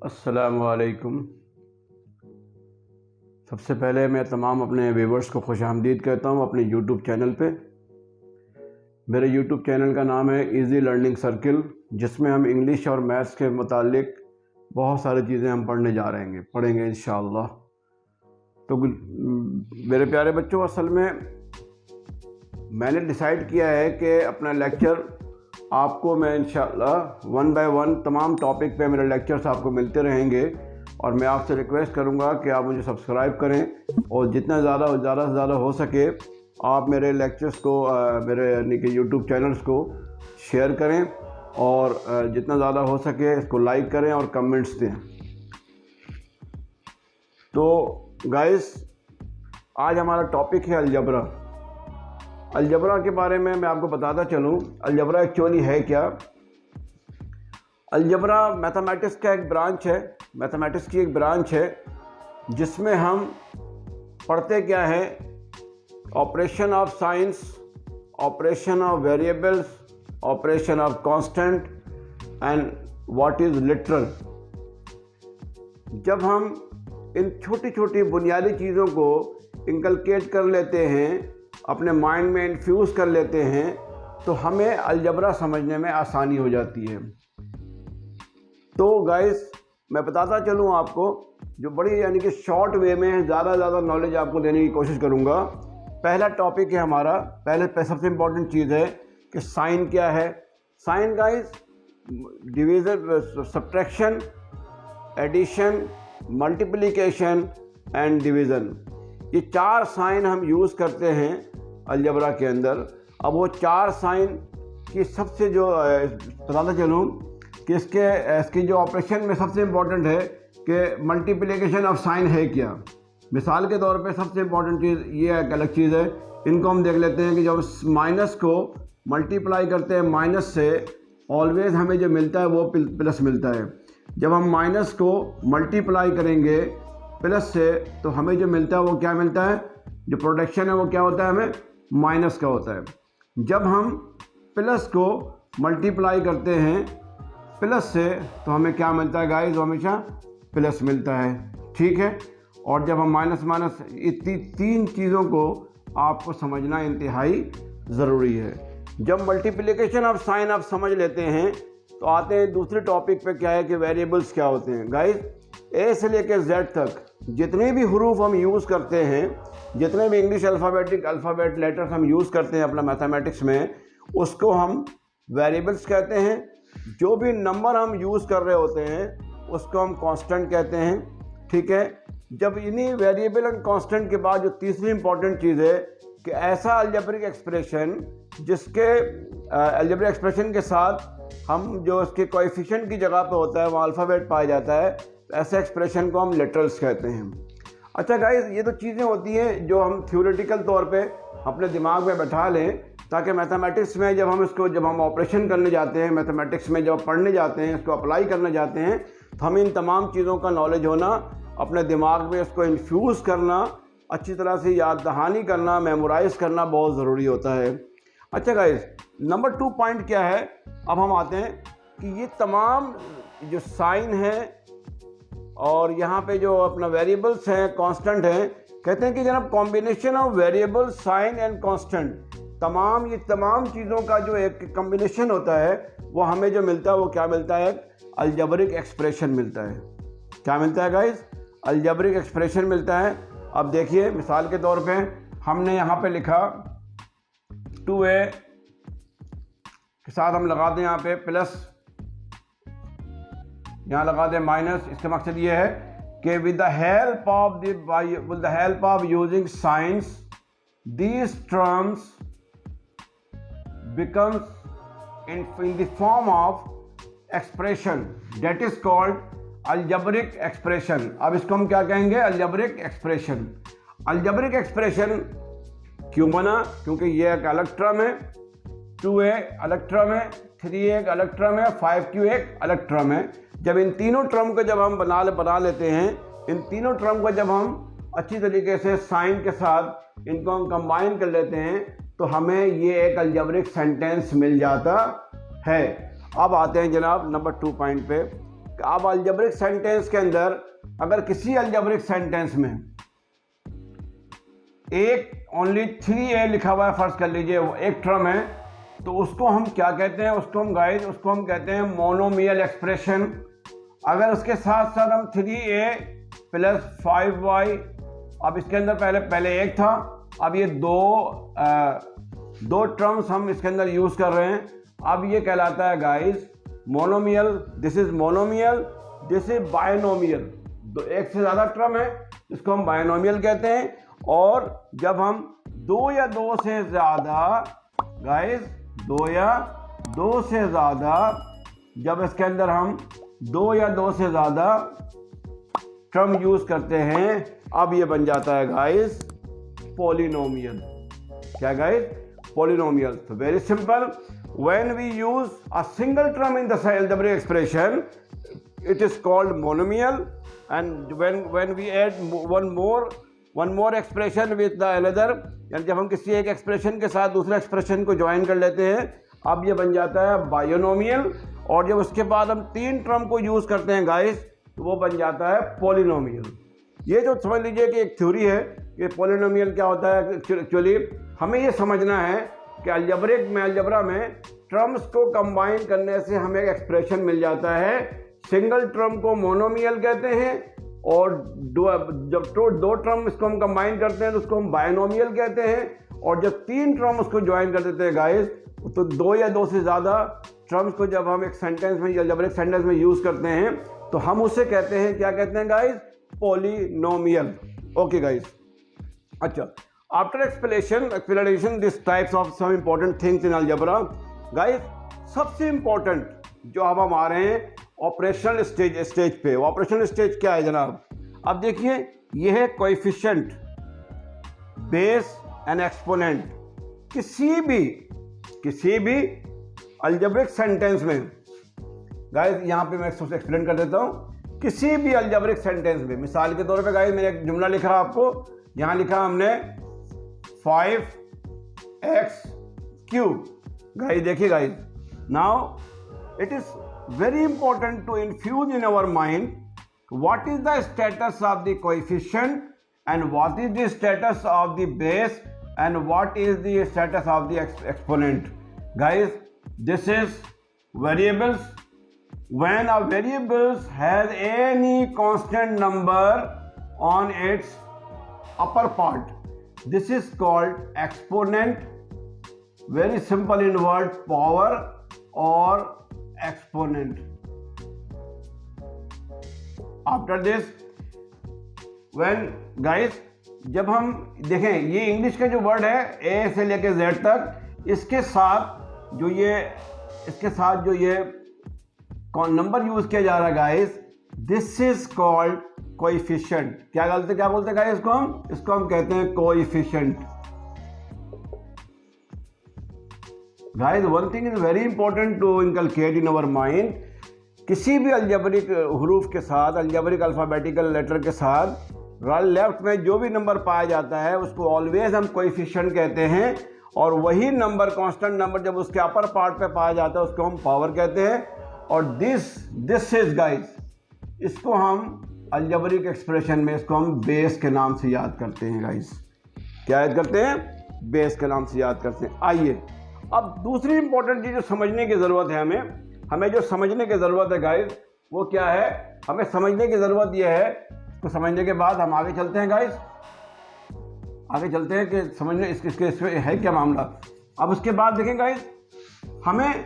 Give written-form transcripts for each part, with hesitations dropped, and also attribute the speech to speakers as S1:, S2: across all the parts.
S1: अस्सलामुअलैकुम। सबसे पहले मैं तमाम अपने व्यूवर्स को खुशामदीद कहता हूँ अपने यूट्यूब चैनल पे। मेरे यूट्यूब चैनल का नाम है इजी लर्निंग सर्किल, जिसमें हम इंग्लिश और मैथ्स के मुतालिक बहुत सारी चीज़ें हम पढ़ेंगे इंशाअल्लाह। तो मेरे प्यारे बच्चों, असल में मैंने डिसाइड किया है कि अपना लेक्चर आपको मैं इंशाअल्लाह 1 बाय 1 तमाम टॉपिक पे मेरे लेक्चर्स आपको मिलते रहेंगे। और मैं आपसे रिक्वेस्ट करूंगा कि आप मुझे सब्सक्राइब करें और जितना ज़्यादा से ज़्यादा हो सके आप मेरे लेक्चर्स को मेरे यानी कि यूट्यूब चैनल्स को शेयर करें और जितना ज़्यादा हो सके इसको लाइक करें और कमेंट्स दें। तो गाइस, आज हमारा टॉपिक है अलजबरा। अलजबरा के बारे में मैं आपको बताता चलूँ, अलजबरा एक्चुअली है क्या। अलजबरा मैथमेटिक्स का एक ब्रांच है, मैथमेटिक्स की एक ब्रांच है जिसमें हम पढ़ते क्या है, operation of science, operation of variables, operation of constant and what is literal. जब हम इन छोटी छोटी बुनियादी चीज़ों को इंकलकेट कर लेते हैं, अपने माइंड में इन्फ्यूज़ कर लेते हैं, तो हमें अलजबरा समझने में आसानी हो जाती है। तो गाइस, मैं बताता चलूँ आपको, जो बड़ी यानी कि शॉर्ट वे में ज़्यादा नॉलेज आपको देने की कोशिश करूँगा। पहला टॉपिक है हमारा, पहले सबसे इम्पोर्टेंट चीज़ है कि साइन क्या है। Sign guys, division, subtraction, addition, multiplication and division, ये 4 साइन हम यूज़ करते हैं अलजबरा के अंदर। अब वो 4 साइन की सबसे जो बताता चलूँ कि इसकी जो ऑपरेशन में सबसे इम्पॉर्टेंट है कि मल्टीप्लिकेशन ऑफ साइन है क्या। मिसाल के तौर पे सबसे इम्पॉर्टेंट चीज़ ये एक अलग चीज़ है, इनको हम देख लेते हैं कि जब माइनस को मल्टीप्लाई करते हैं माइनस से, ऑलवेज हमें जो मिलता है वो प्लस मिलता है। जब हम माइनस को मल्टीप्लाई करेंगे प्लस से, तो हमें जो मिलता है वो क्या मिलता है, जो प्रोडक्शन है वो क्या होता है, हमें माइनस का होता है। जब हम प्लस को मल्टीप्लाई करते हैं प्लस से, तो हमें क्या मिलता है गाइस, हमेशा प्लस मिलता है, ठीक है। और जब हम माइनस इतनी 3 चीज़ों को आपको समझना इंतहाई ज़रूरी है। जब मल्टीप्लिकेशन ऑफ साइन आप समझ लेते हैं, तो आते हैं दूसरे टॉपिक पे, क्या है कि वेरिएबल्स क्या होते हैं। गाइस, ए से लेकर जेड तक जितने भी हरूफ हम यूज़ करते हैं, जितने भी इंग्लिश अल्फ़ाबेट लेटर्स हम यूज़ करते हैं अपना मैथमेटिक्स में, उसको हम वेरिएबल्स कहते हैं। जो भी नंबर हम यूज़ कर रहे होते हैं उसको हम कांस्टेंट कहते हैं, ठीक है। जब इन्हीं वेरिएबल एंड कांस्टेंट के बाद जो तीसरी इंपॉर्टेंट चीज़ है कि ऐसा अलजेब्रिक एक्सप्रेशन जिसके अलजेब्रिक एक्सप्रेशन के साथ हम जो उसके कोएफिशिएंट की जगह पे होता है वहाँ अल्फ़ाबेट पाया जाता है, ऐसे एक्सप्रेशन को हम लिटरल्स कहते हैं। अच्छा गाइस, ये तो चीज़ें होती हैं जो हम थ्योरेटिकल तौर पे अपने दिमाग में बैठा लें, ताकि मैथमेटिक्स में जब हम ऑपरेशन करने जाते हैं, मैथमेटिक्स में जब पढ़ने जाते हैं, इसको अप्लाई करने जाते हैं, तो हमें इन तमाम चीज़ों का नॉलेज होना, अपने दिमाग में इसको इन्फ्यूज़ करना, अच्छी तरह से याद दहानी करना, मेमोराइज़ करना बहुत ज़रूरी होता है। अच्छा गाइस, नंबर 2 पॉइंट क्या है, अब हम आते हैं कि ये तमाम जो साइन है और यहाँ पे जो अपना वेरिएबल्स हैं, कांस्टेंट हैं, कहते हैं कि जनाब combination of variable, sign and constant, ये तमाम चीज़ों का जो एक कॉम्बिनेशन होता है, वो हमें जो मिलता है वो क्या मिलता है, अलजेब्रिक एक्सप्रेशन मिलता है। क्या मिलता है गाइस, अलजेब्रिक एक्सप्रेशन मिलता है। अब देखिए, मिसाल के तौर पे हमने यहाँ पे लिखा 2a के साथ हम लगा दें यहाँ पे प्लस, यहाँ लगा दें माइनस। इसका मकसद ये है कि with the help of using science these terms becomes in the form of expression that is called algebraic expression। अब इसको हम क्या कहेंगे, अलजेब्रिक एक्सप्रेशन। अलजेब्रिक एक्सप्रेशन क्यों बना, क्योंकि ये एक अलग टर्म है, 2a अलग टर्म है, 3a एक अलग टर्म है, 5q एक अलग टर्म है। जब इन तीनों टर्म को जब हम बना लेते हैं, इन तीनों टर्म को जब हम अच्छी तरीके से साइन के साथ इनको हम कंबाइन कर लेते हैं, तो हमें ये एक अलजेब्रिक सेंटेंस मिल जाता है। अब आते हैं जनाब नंबर 2 पॉइंट पे अब अलजेब्रिक सेंटेंस के अंदर अगर किसी अलजेब्रिक सेंटेंस में एक ओनली 3a लिखा हुआ है, फर्ज कर लीजिए वो एक टर्म है, तो उसको हम क्या कहते हैं, उसको हम कहते हैं मोनोमियल एक्सप्रेशन। अगर उसके साथ साथ हम 3a प्लस 5y, अब इसके अंदर पहले एक था, अब ये दो टर्म्स हम इसके अंदर यूज कर रहे हैं, अब ये कहलाता है guys monomial. This is monomial, this is binomial. एक से ज़्यादा टर्म है इसको हम बायनोमियल कहते हैं। और जब हम दो या दो से ज़्यादा गाइस, दो या दो से ज़्यादा, जब इसके अंदर हम दो या दो से ज़्यादा टर्म यूज़ करते हैं, अब ये बन जाता है गाइस पॉलिनोमियल। क्या गाइस? पॉलिनोमियल। तो very simple, when we use a single term in the algebraic expression, it is called monomial, and when we add one more expression with the another, यानी जब हम किसी एक एक्सप्रेशन के साथ दूसरे एक्सप्रेशन को ज्वाइन कर लेते हैं, अब ये बन जाता है बायोनोमियल। और जब उसके बाद हम तीन टर्म को यूज़ करते हैं गाइस, तो वो बन जाता है पॉलिनोमियल। ये जो समझ लीजिए कि एक थ्योरी है कि पॉलिनोमियल क्या होता है। एक्चुअली हमें ये समझना है कि अलजेब्रा में टर्म्स को कंबाइन करने से हमें एक एक्सप्रेशन मिल जाता है। सिंगल टर्म को मोनोमियल कहते हैं, और जब दो टर्म इसको हम कंबाइन करते हैं तो उसको हम बायनोमियल कहते हैं। और जब तीन टर्म उसको ज्वाइन कर देते हैं गाइस, तो दो या दो से ज़्यादा टर्म्स को जब हम एक सेंटेंस में, अलजेब्रिक सेंटेंस में यूज़ करते हैं, तो हम उसे कहते हैं, क्या कहते हैं गाइस? पॉलिनोमियल। Okay guys. अच्छा, after explanation this types of some important things in algebra guys, सबसे इम्पोर्टेंट जो अब हम आ रहे हैं ऑपरेशनल स्टेज पे। ऑपरेशनल स्टेज क्या है जनाब? अब देखिए, यह है कोएफिशिएंट, बेस एंड एक्सपोनेंट। किसी भी अलजेब्रिक सेंटेंस में गाइस, यहाँ पे मैं इसको एक्सप्लेन कर देता हूँ। किसी भी अलजेब्रिक सेंटेंस में, मिसाल के तौर पे गाइस, मैंने एक जुमला लिखा आपको, यहाँ लिखा हमने 5x³ गाइस। देखिए guys, now it is very important to infuse in our mind what is the status of the coefficient and what is the status of the base and what is the status of the exponent. Guys, this is variables. When a variable has any constant number on its upper part, this is called exponent. Very simple in word, power or exponent. After this, when guys, जब हम देखें, ये English का जो word है ए से लेके Z तक, इसके साथ जो ये नंबर यूज किया जा रहा है guys, this is called coefficient. क्या बोलते हैं गाइस? इसको हम कहते हैं coefficient. Guys, one thing is very important to inculcate in our mind. किसी भी अलजेब्रिक हरूफ के साथ, अलजेब्रिक अल्फ़ाबेटिकल लेटर के साथ लेफ्ट में जो भी नंबर पाया जाता है उसको ऑलवेज हम कोएफिशिएंट कहते हैं। और वही नंबर, कांस्टेंट नंबर, जब उसके अपर पार्ट पे पाया जाता है उसको हम पावर कहते हैं। और दिस इज गाइस, इसको हम अलजेब्रिक एक्सप्रेशन में इसको हम बेस के नाम से याद करते हैं गाइस। क्या याद करते हैं? बेस के नाम से याद करते हैं। आइए, अब दूसरी इंपॉर्टेंट चीज़ जो समझने की ज़रूरत है, हमें जो समझने की ज़रूरत है गाइस, वो क्या है? हमें समझने की ज़रूरत यह है, तो समझने के बाद हम आगे चलते हैं गाइस, आगे चलते हैं कि समझने इसके है क्या मामला। अब उसके बाद देखें गाइस, हमें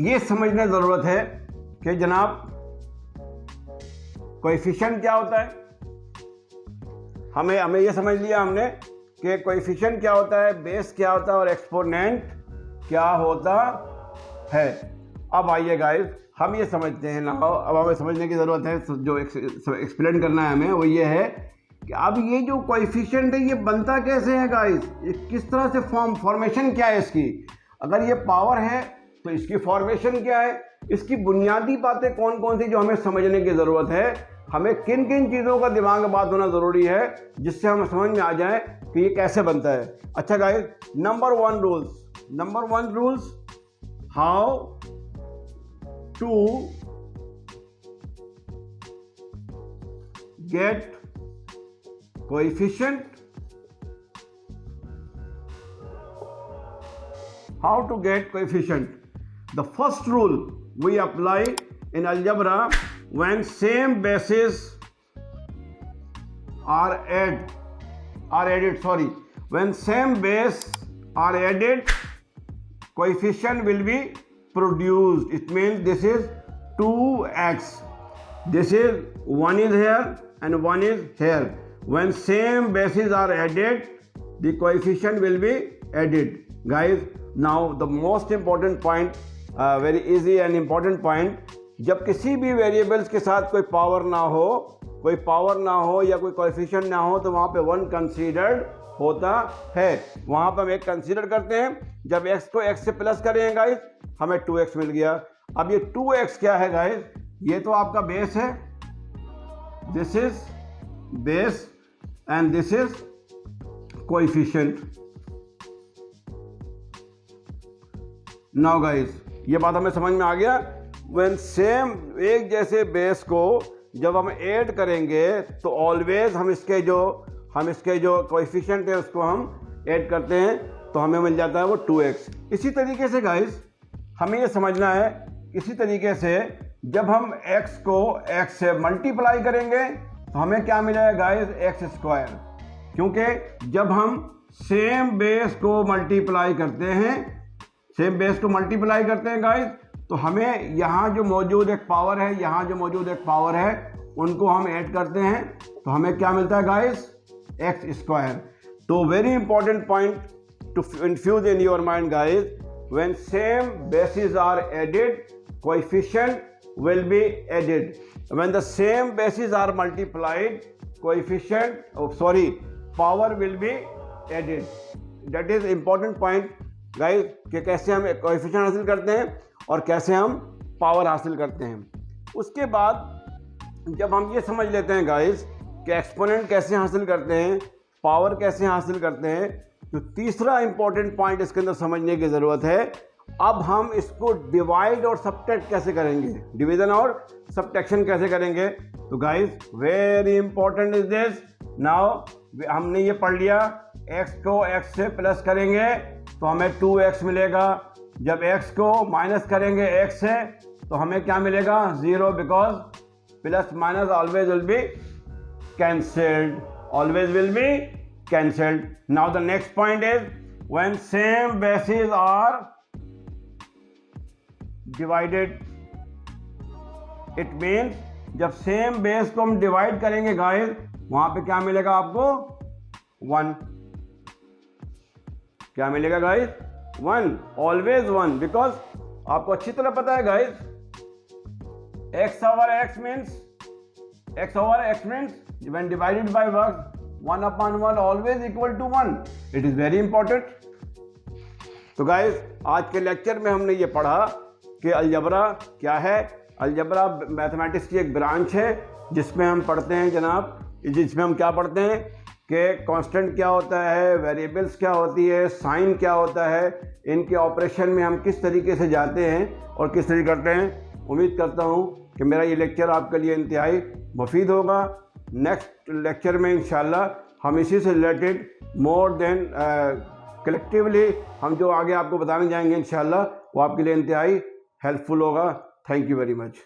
S1: ये समझने ज़रूरत है कि जनाब कोएफिशिएंट क्या होता है। हमें ये समझ लिया हमने कि कोएफिशिएंट क्या होता है, बेस क्या होता है और एक्सपोनेंट क्या होता है। अब आइए गाइस, हम ये समझते हैं ना, अब हमें समझने की ज़रूरत है। जो एक्सप्लेन करना है हमें वो ये है कि अब ये जो कोएफिशिएंट है ये बनता कैसे है गाइस, ये किस तरह से फॉर्मेशन क्या है इसकी। अगर ये पावर है तो इसकी फॉर्मेशन क्या है, इसकी बुनियादी बातें कौन कौन सी जो हमें समझने की ज़रूरत है। हमें किन किन चीज़ों का दिमाग में बात होना ज़रूरी है जिससे हमें समझ में आ जाए कि ये कैसे बनता है। अच्छा guys, number one rules how to get coefficient. How to get coefficient? The first rule we apply in algebra when same bases are added. When same base are added, coefficient will be produced. It means this is 2x. This is 1 is here and 1 is here. When same bases are added, the coefficient will be added. Guys, now the most important point, very easy and important point, जब किसी भी variables के साथ कोई power ना हो या कोई कोएफिशिएंट ना हो तो वहाँ पे 1 कंसीडर्ड होता है। वहाँ पर हम एक कंसीडर करते हैं। जब x को x से प्लस करेंगे गाइस, हमें 2x मिल गया। अब ये 2x क्या है गाइस? ये तो आपका बेस है, this is base and this is coefficient. Now guys, ये बात हमें समझ में आ गया। व्हेन सेम एक जैसे बेस को जब हम ऐड करेंगे तो ऑलवेज हम इसके जो कोएफिशिएंट है उसको हम ऐड करते हैं तो हमें मिल जाता है वो 2x। इसी तरीके से गाइस हमें ये समझना है, इसी तरीके से जब हम x को x से मल्टीप्लाई करेंगे तो हमें क्या मिलेगा गाइस? x square. क्योंकि जब हम सेम बेस को मल्टीप्लाई करते हैं गाइस, तो हमें यहाँ जो मौजूद एक पावर है उनको हम ऐड करते हैं तो हमें क्या मिलता है गाइस? x square. तो very important point to infuse in your mind guys, when same basis are added, coefficient will be added. When the same bases are multiplied, power will be added. That is important point guys, कि कैसे हम coefficient हासिल करते हैं और कैसे हम power हासिल करते हैं। उसके बाद जब हम ये समझ लेते हैं गाइस कि एक्सपोनेंट कैसे हासिल करते हैं, पावर कैसे हासिल करते हैं, तो तीसरा इंपॉर्टेंट पॉइंट इसके अंदर समझने की ज़रूरत है। अब हम इसको डिवाइड और सबट्रैक्ट कैसे करेंगे, डिवीजन और सबट्रैक्शन कैसे करेंगे। तो guys very important is this. Now हमने ये पढ़ लिया, x को x से प्लस करेंगे तो हमें 2x मिलेगा। जब x को माइनस करेंगे x से तो हमें क्या मिलेगा? 0, because plus minus always will be cancelled. Now the next point is when same basis are divided, it means जब सेम बेस को हम डिवाइड करेंगे गाइस, वहां पे क्या मिलेगा आपको? 1। क्या मिलेगा गाइस? 1, ऑलवेज 1, बिकॉज आपको अच्छी तरह पता है guys, x over x means when divided by 1/1 always equal to 1. It is very important. तो गाइस आज के लेक्चर में हमने ये पढ़ा कि अलजबरा क्या है। अलजबरा मैथमेटिक्स की एक ब्रांच है जिसमें हम पढ़ते हैं जनाब, जिसमें हम क्या पढ़ते हैं कि कांस्टेंट क्या होता है, वेरिएबल्स क्या होती है, साइन क्या होता है, इनके ऑपरेशन में हम किस तरीके से जाते हैं और किस तरीके करते हैं। उम्मीद करता हूँ कि मेरा ये लेक्चर आपके लिए इंतहाई मुफीद होगा। नेक्स्ट लेक्चर में इंशाल्लाह हम इसी से रिलेटेड मोर देन कलेक्टिवली हम जो आगे आपको बताने जाएंगे इंशाल्लाह वो आपके लिए इंतहाई हेल्पफुल होगा। Thank you very much.